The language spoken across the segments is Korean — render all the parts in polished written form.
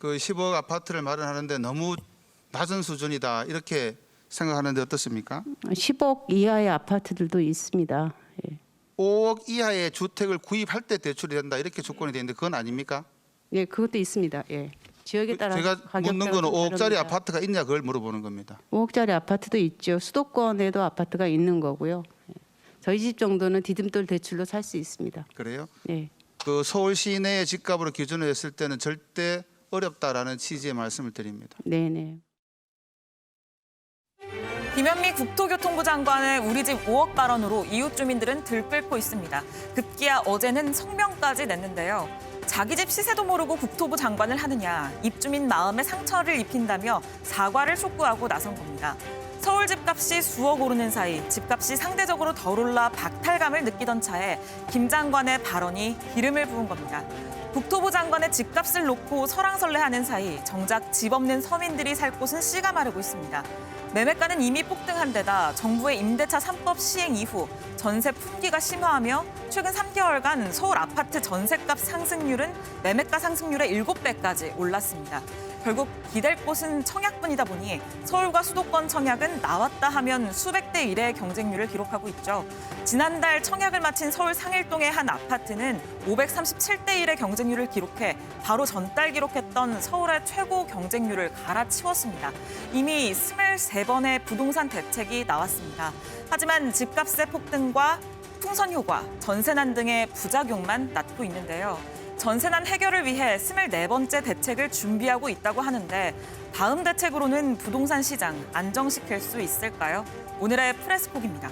그 10억 아파트를 마련하는데 너무 낮은 수준이다 이렇게 생각하는데 어떻습니까? 10억 이하의 아파트들도 있습니다. 예. 5억 이하의 주택을 구입할 때 대출이 된다 이렇게 조건이 되어 있는데 그건 아닙니까? 예, 그것도 있습니다. 예. 지역에 따라 제가 묻는 거는 5억짜리 아파트가 있냐 그걸 물어보는 겁니다. 5억짜리 아파트도 있죠. 수도권에도 아파트가 있는 거고요. 예. 저희 집 정도는 디딤돌 대출로 살 수 있습니다. 그래요? 네. 그 서울 시내의 집값으로 기준을 했을 때는 절대 어렵다라는 취지의 말씀을 드립니다. 네네. 김현미 국토교통부 장관의 우리 집 5억 발언으로 이웃 주민들은 들끓고 있습니다. 급기야 어제는 성명까지 냈는데요. 자기 집 시세도 모르고 국토부 장관을 하느냐, 입주민 마음에 상처를 입힌다며 사과를 촉구하고 나선 겁니다. 서울 집값이 수억 오르는 사이 집값이 상대적으로 덜 올라 박탈감을 느끼던 차에 김 장관의 발언이 기름을 부은 겁니다. 국토부 장관의 집값을 놓고 설왕설래하는 사이 정작 집 없는 서민들이 살 곳은 씨가 마르고 있습니다. 매매가는 이미 폭등한 데다 정부의 임대차 3법 시행 이후 전세 품귀가 심화하며 최근 3개월간 서울 아파트 전세값 상승률은 매매가 상승률의 7배까지 올랐습니다. 결국 기댈 곳은 청약뿐이다 보니 서울과 수도권 청약은 나왔다 하면 수백 대 1의 경쟁률을 기록하고 있죠. 지난달 청약을 마친 서울 상일동의 한 아파트는 537대 1의 경쟁률을 기록해 바로 전달 기록했던 서울의 최고 경쟁률을 갈아치웠습니다. 이미 23번의 부동산 대책이 나왔습니다. 하지만 집값의 폭등과 풍선 효과, 전세난 등의 부작용만 낳고 있는데요. 전세난 해결을 위해 24번째 대책을 준비하고 있다고 하는데 다음 대책으로는 부동산 시장 안정시킬 수 있을까요? 오늘의 프레스콕입니다.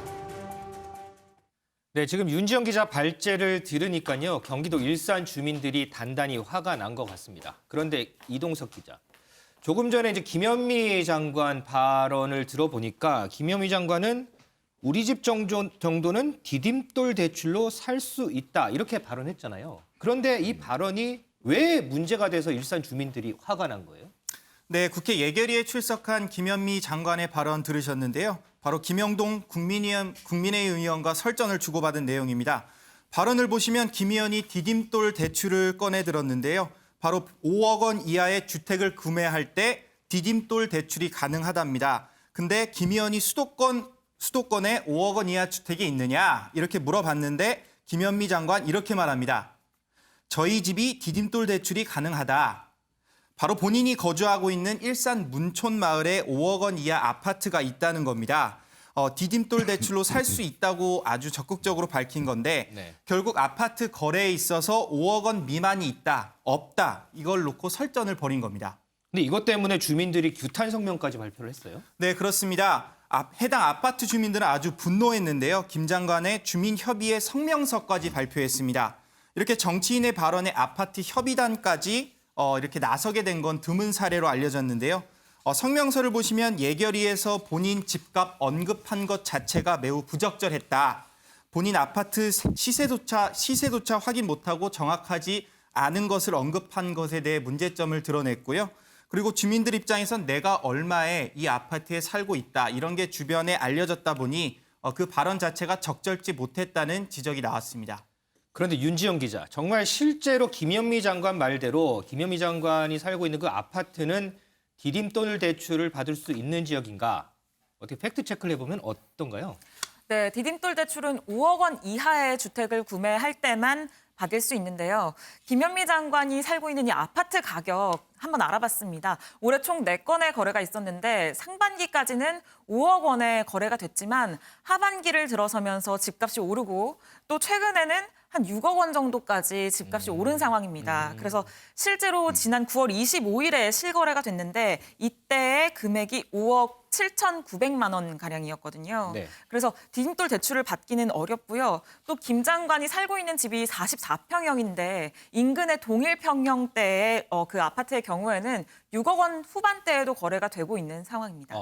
네, 지금 윤지영 기자 발제를 들으니까요. 경기도 일산 주민들이 단단히 화가 난 것 같습니다. 그런데 이동석 기자, 조금 전에 이제 김현미 장관 발언을 들어보니까 김현미 장관은 우리 집 정도는 디딤돌 대출로 살 수 있다 이렇게 발언했잖아요. 그런데 이 발언이 왜 문제가 돼서 일산 주민들이 화가 난 거예요? 네, 국회 예결위에 출석한 김현미 장관의 발언 들으셨는데요. 바로 김영동 국민의힘 의원과 설전을 주고받은 내용입니다. 발언을 보시면 김 의원이 디딤돌 대출을 꺼내 들었는데요. 바로 5억 원 이하의 주택을 구매할 때 디딤돌 대출이 가능하답니다. 근데 김 의원이 수도권에 5억 원 이하 주택이 있느냐 이렇게 물어봤는데 김현미 장관 이렇게 말합니다. 저희 집이 디딤돌 대출이 가능하다. 바로 본인이 거주하고 있는 일산 문촌 마을에 5억 원 이하 아파트가 있다는 겁니다. 디딤돌 대출로 살 수 있다고 아주 적극적으로 밝힌 건데 네. 결국 아파트 거래에 있어서 5억 원 미만이 있다, 없다 이걸 놓고 설전을 벌인 겁니다. 근데 이것 때문에 주민들이 규탄 성명까지 발표를 했어요? 네, 그렇습니다. 해당 아파트 주민들은 아주 분노했는데요. 김 장관의 주민협의회 성명서까지 발표했습니다. 이렇게 정치인의 발언에 아파트 협의단까지 이렇게 나서게 된 건 드문 사례로 알려졌는데요. 성명서를 보시면 예결위에서 본인 집값 언급한 것 자체가 매우 부적절했다. 본인 아파트 시세조차 확인 못하고 정확하지 않은 것을 언급한 것에 대해 문제점을 드러냈고요. 그리고 주민들 입장에선 내가 얼마에 이 아파트에 살고 있다. 이런 게 주변에 알려졌다 보니 그 발언 자체가 적절치 못했다는 지적이 나왔습니다. 그런데 윤지영 기자, 정말 실제로 김현미 장관 말대로 김현미 장관이 살고 있는 그 아파트는 디딤돌 대출을 받을 수 있는 지역인가? 어떻게 팩트 체크를 해보면 어떤가요? 네, 디딤돌 대출은 5억 원 이하의 주택을 구매할 때만 받을 수 있는데요. 김현미 장관이 살고 있는 이 아파트 가격 한번 알아봤습니다. 올해 총 4건의 거래가 있었는데 상반기까지는 5억 원의 거래가 됐지만 하반기를 들어서면서 집값이 오르고 또 최근에는 한 6억 원 정도까지 집값이 오른 상황입니다. 그래서 실제로 지난 9월 25일에 실거래가 됐는데 이때의 금액이 5억 7,900만 원 가량이었거든요. 네. 그래서 디딤돌 대출을 받기는 어렵고요. 또 김 장관이 살고 있는 집이 44평형인데 인근의 동일 평형대의 그 아파트의 경우에는 6억 원 후반대에도 거래가 되고 있는 상황입니다.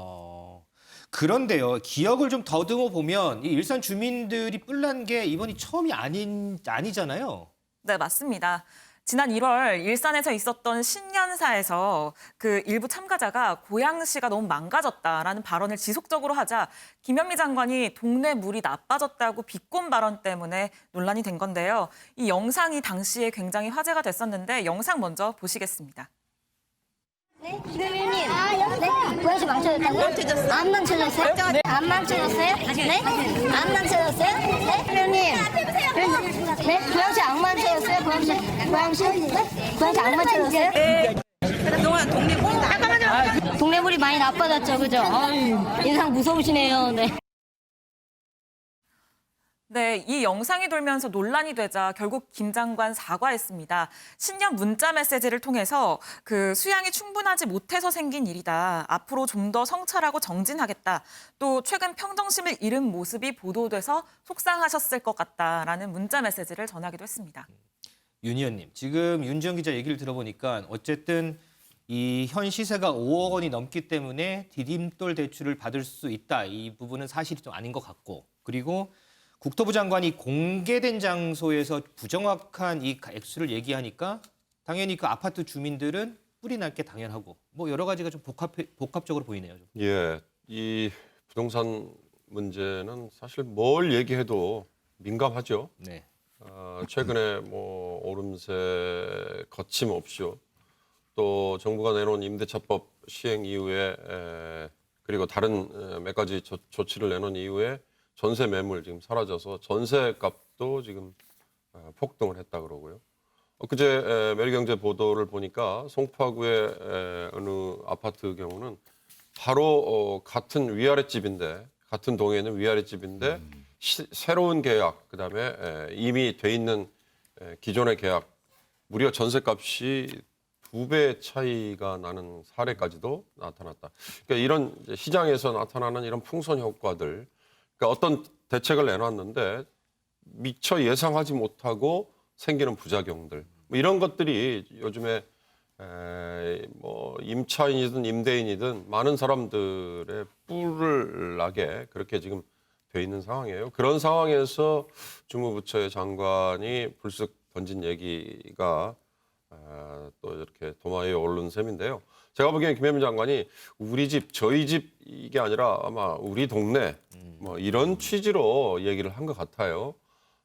그런데요, 기억을 좀 더듬어 보면 이 일산 주민들이 뿔난 게 이번이 처음이 아니잖아요. 네, 맞습니다. 지난 1월 일산에서 있었던 신년사에서 그 일부 참가자가 고양시가 너무 망가졌다라는 발언을 지속적으로 하자 김현미 장관이 동네 물이 나빠졌다고 비꼰 발언 때문에 논란이 된 건데요. 이 영상이 당시에 굉장히 화제가 됐었는데 영상 먼저 보시겠습니다. 김현미님, 네? 고양시 망쳐졌다고요? 안 망쳐졌어요? 안 망쳐졌어요? 네? 안 망쳐졌어요? 네? 김현미님, 네? 고양시 안 망쳐졌어요? 고양시 안 망쳐졌어요? 그동안 동네물이 많이 나빠졌죠, 그죠? 인상 무서우시네요, 네. 네, 이 영상이 돌면서 논란이 되자 결국 김 장관 사과했습니다. 신년 문자 메시지를 통해서 그 수양이 충분하지 못해서 생긴 일이다. 앞으로 좀 더 성찰하고 정진하겠다. 또 최근 평정심을 잃은 모습이 보도돼서 속상하셨을 것 같다라는 문자 메시지를 전하기도 했습니다. 윤 의원님, 지금 윤지영 기자 얘기를 들어보니까 어쨌든 이 현 시세가 5억 원이 넘기 때문에 디딤돌 대출을 받을 수 있다. 이 부분은 사실이 좀 아닌 것 같고, 그리고 국토부 장관이 공개된 장소에서 부정확한 이 액수를 얘기하니까 당연히 그 아파트 주민들은 뿔이 날 게 당연하고 뭐 여러 가지가 좀 복합적으로 보이네요. 좀. 예, 이 부동산 문제는 사실 뭘 얘기해도 민감하죠. 네. 최근에 뭐 오름세 거침없이요. 또 정부가 내놓은 임대차법 시행 이후에 그리고 다른 몇 가지 조치를 내놓은 이후에 전세 매물 지금 사라져서 전세값도 지금 폭등을 했다 그러고요. 그제 매일경제 보도를 보니까 송파구의 어느 아파트 경우는 바로 같은 위아랫집인데 같은 동에 있는 위아랫집인데 새로운 계약 그다음에 이미 돼 있는 기존의 계약 무려 전세값이 2배 차이가 나는 사례까지도 나타났다. 그러니까 이런 시장에서 나타나는 이런 풍선 효과들, 그러니까 어떤 대책을 내놨는데 미처 예상하지 못하고 생기는 부작용들, 뭐 이런 것들이 요즘에 뭐 임차인이든 임대인이든 많은 사람들의 뿔을 나게 그렇게 지금 돼 있는 상황이에요. 그런 상황에서 주무부처의 장관이 불쑥 던진 얘기가 또 이렇게 도마 위에 오른 셈인데요. 제가 보기엔 김현미 장관이 우리 집, 저희 집 이게 아니라 아마 우리 동네 뭐 이런 취지로 얘기를 한 것 같아요.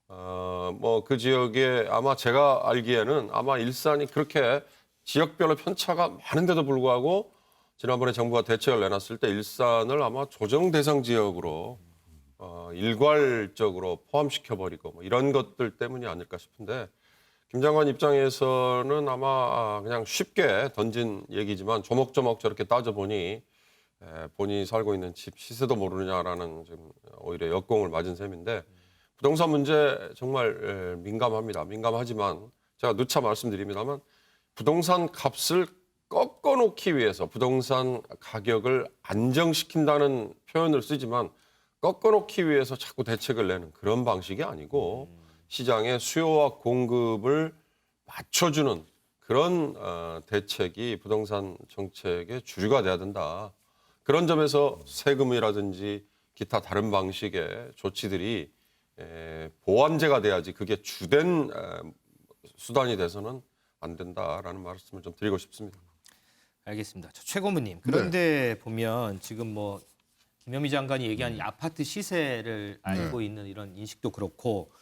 뭐 그 지역에 아마 제가 알기에는 아마 일산이 그렇게 지역별로 편차가 많은데도 불구하고 지난번에 정부가 대책을 내놨을 때 일산을 아마 조정 대상 지역으로 일괄적으로 포함시켜버리고 뭐 이런 것들 때문이 아닐까 싶은데 김 장관 입장에서는 아마 그냥 쉽게 던진 얘기지만 조목조목 저렇게 따져보니 본인이 살고 있는 집 시세도 모르느냐라는 지금 오히려 역공을 맞은 셈인데 부동산 문제 정말 민감합니다. 민감하지만 제가 누차 말씀드립니다만 부동산 값을 꺾어놓기 위해서 부동산 가격을 안정시킨다는 표현을 쓰지만 꺾어놓기 위해서 자꾸 대책을 내는 그런 방식이 아니고 시장의 수요와 공급을 맞춰주는 그런 대책이 부동산 정책의 주류가 돼야 된다. 그런 점에서 세금이라든지 기타 다른 방식의 조치들이 보완제가 돼야지 그게 주된 수단이 돼서는 안 된다라는 말씀을 좀 드리고 싶습니다. 알겠습니다. 최고문님. 그런데 보면 지금 뭐 김현미 장관이 얘기한 이 아파트 시세를 알고 있는 이런 인식도 그렇고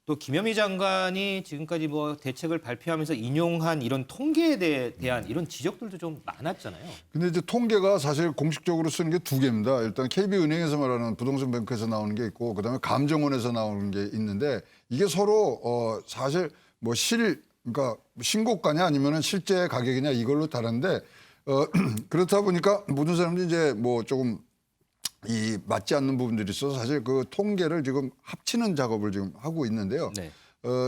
또 김현미 장관이 지금까지 뭐 대책을 발표하면서 인용한 이런 통계에 대한 이런 지적들도 좀 많았잖아요. 근데 이제 통계가 사실 공식적으로 쓰는 게 두 개입니다. 일단 KB은행에서 말하는 부동산 뱅크에서 나오는 게 있고 그다음에 감정원에서 나오는 게 있는데 이게 서로 사실 뭐 그러니까 신고가냐 아니면은 실제 가격이냐 이걸로 다른데 그렇다 보니까 모든 사람들이 이제 뭐 조금 이 맞지 않는 부분들이 있어서 사실 그 통계를 지금 합치는 작업을 지금 하고 있는데요. 네.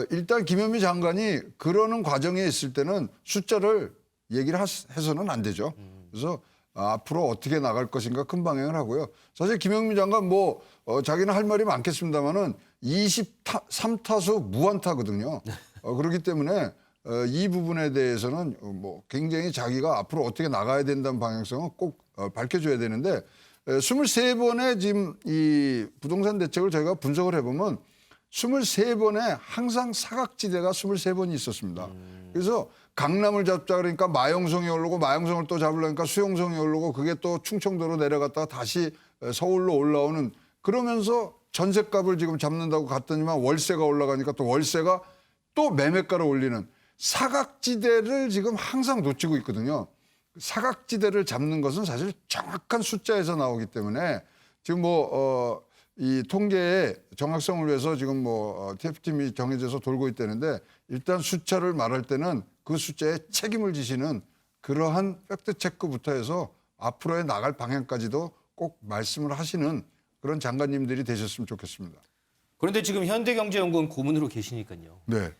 일단 김현미 장관이 그러는 과정에 있을 때는 숫자를 얘기를 해서는 안 되죠. 그래서 앞으로 어떻게 나갈 것인가 큰 방향을 하고요. 사실 김현미 장관 뭐 자기는 할 말이 많겠습니다만은 23타수 무안타거든요. 그렇기 때문에 이 부분에 대해서는 뭐 굉장히 자기가 앞으로 어떻게 나가야 된다는 방향성은 꼭 밝혀줘야 되는데 23번의 지금 이 부동산 대책을 저희가 분석을 해보면 23번에 항상 사각지대가 23번이 있었습니다. 그래서 강남을 잡자 그러니까 마영성이 오르고 마영성을 또 잡으려니까 수용성이 오르고 그게 또 충청도로 내려갔다가 다시 서울로 올라오는 그러면서 전셋값을 지금 잡는다고 갔더니만 월세가 올라가니까 또 월세가 또 매매가를 올리는 사각지대를 지금 항상 놓치고 있거든요. 사각지대를 잡는 것은 사실 정확한 숫자에서 나오기 때문에 지금 이 통계의 정확성을 위해서 지금 TF팀이 정해져서 돌고 있다는데 일단 숫자를 말할 때는 그 숫자에 책임을 지시는 그러한 팩트 체크부터 해서 앞으로의 나갈 방향까지도 꼭 말씀을 하시는 그런 장관님들이 되셨으면 좋겠습니다. 그런데 지금 현대경제연구원 고문으로 계시니까요. 네.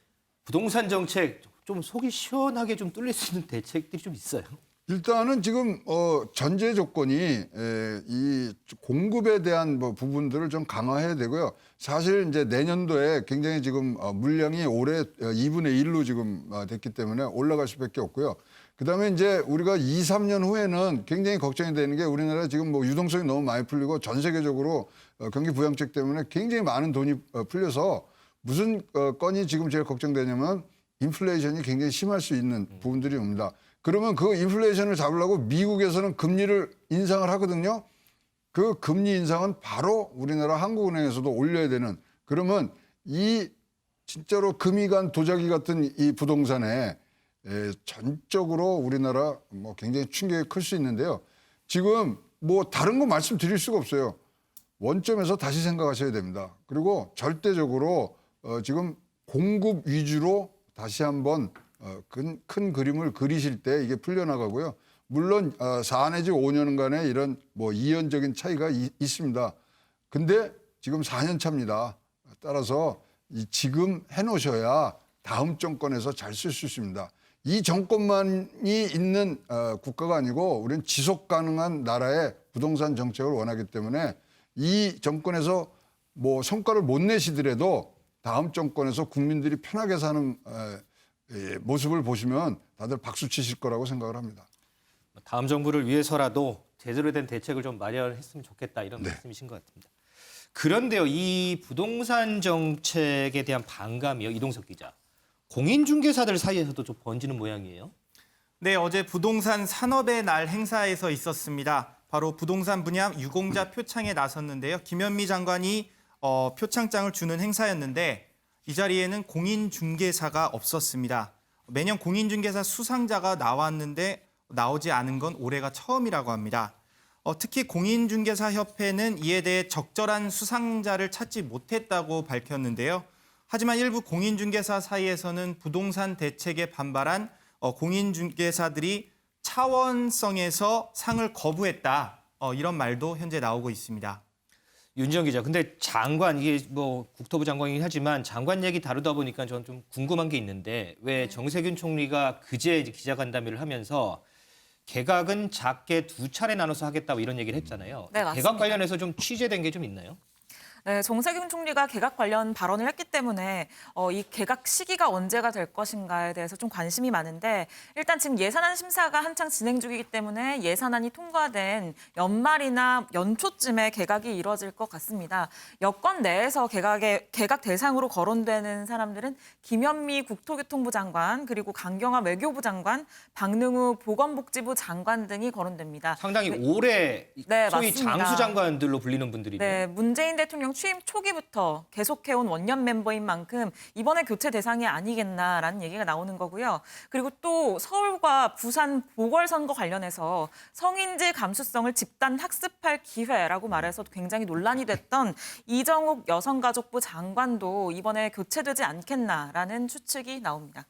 부동산 정책 좀 속이 시원하게 좀 뚫릴 수 있는 대책들이 좀 있어요. 일단은 지금 전제 조건이 이 공급에 대한 부분들을 좀 강화해야 되고요. 사실 이제 내년도에 굉장히 지금 물량이 올해 2분의 1로 지금 됐기 때문에 올라갈 수밖에 없고요. 그다음에 이제 우리가 2, 3년 후에는 굉장히 걱정이 되는 게 우리나라 지금 유동성이 너무 많이 풀리고 전 세계적으로 경기 부양책 때문에 굉장히 많은 돈이 풀려서 무슨 건이 지금 제일 걱정되냐면 인플레이션이 굉장히 심할 수 있는 부분들이 옵니다. 그러면 그 인플레이션을 잡으려고 미국에서는 금리를 인상을 하거든요. 그 금리 인상은 바로 우리나라 한국은행에서도 올려야 되는, 그러면 이 진짜로 금이 간 도자기 같은 이 부동산에 전적으로 우리나라 굉장히 충격이 클 수 있는데요. 지금 다른 거 말씀드릴 수가 없어요. 원점에서 다시 생각하셔야 됩니다. 그리고 절대적으로 지금 공급 위주로 다시 한번 큰 그림을 그리실 때 이게 풀려나가고요. 물론 4 내지 5년간의 이런 이연적인 차이가 있습니다. 근데 지금 4년 차입니다. 따라서 지금 해놓으셔야 다음 정권에서 잘 쓸 수 있습니다. 이 정권만이 있는 국가가 아니고 우리는 지속 가능한 나라의 부동산 정책을 원하기 때문에 이 정권에서 성과를 못 내시더라도 다음 정권에서 국민들이 편하게 사는 모습을 보시면 다들 박수 치실 거라고 생각을 합니다. 다음 정부를 위해서라도 제대로 된 대책을 좀 마련했으면 좋겠다 이런 말씀이신 것 같습니다. 그런데요, 이 부동산 정책에 대한 반감이요, 이동석 기자. 공인중개사들 사이에서도 좀 번지는 모양이에요. 네, 어제 부동산 산업의 날 행사에서 있었습니다. 바로 부동산 분야 유공자 표창에 나섰는데요. 김현미 장관이 표창장을 주는 행사였는데 이 자리에는 공인중개사가 없었습니다. 매년 공인중개사 수상자가 나왔는데 나오지 않은 건 올해가 처음이라고 합니다. 특히 공인중개사협회는 이에 대해 적절한 수상자를 찾지 못했다고 밝혔는데요. 하지만 일부 공인중개사 사이에서는 부동산 대책에 반발한 공인중개사들이 차원성에서 상을 거부했다. 이런 말도 현재 나오고 있습니다. 윤지영 기자, 근데 장관, 이게 국토부 장관이긴 하지만 장관 얘기 다루다 보니까 저는 좀 궁금한 게 있는데 왜 정세균 총리가 그제 기자간담회를 하면서 개각은 작게 2차례 나눠서 하겠다고 이런 얘기를 했잖아요. 네, 맞습니다. 개각 관련해서 좀 취재된 게 좀 있나요? 네, 정세균 총리가 개각 관련 발언을 했기 때문에 이 개각 시기가 언제가 될 것인가에 대해서 좀 관심이 많은데 일단 지금 예산안 심사가 한창 진행 중이기 때문에 예산안이 통과된 연말이나 연초쯤에 개각이 이뤄질 것 같습니다. 여권 내에서 개각 대상으로 거론되는 사람들은 김현미 국토교통부 장관, 그리고 강경화 외교부 장관, 박능우 보건복지부 장관 등이 거론됩니다. 상당히 오래 네, 소위 맞습니다. 장수 장관들로 불리는 분들이네요. 네, 문재인 대통령 취임 초기부터 계속해온 원년 멤버인 만큼 이번에 교체 대상이 아니겠나라는 얘기가 나오는 거고요. 그리고 또 서울과 부산 보궐선거 관련해서 성인지 감수성을 집단 학습할 기회라고 말해서 굉장히 논란이 됐던 이정욱 여성가족부 장관도 이번에 교체되지 않겠나라는 추측이 나옵니다.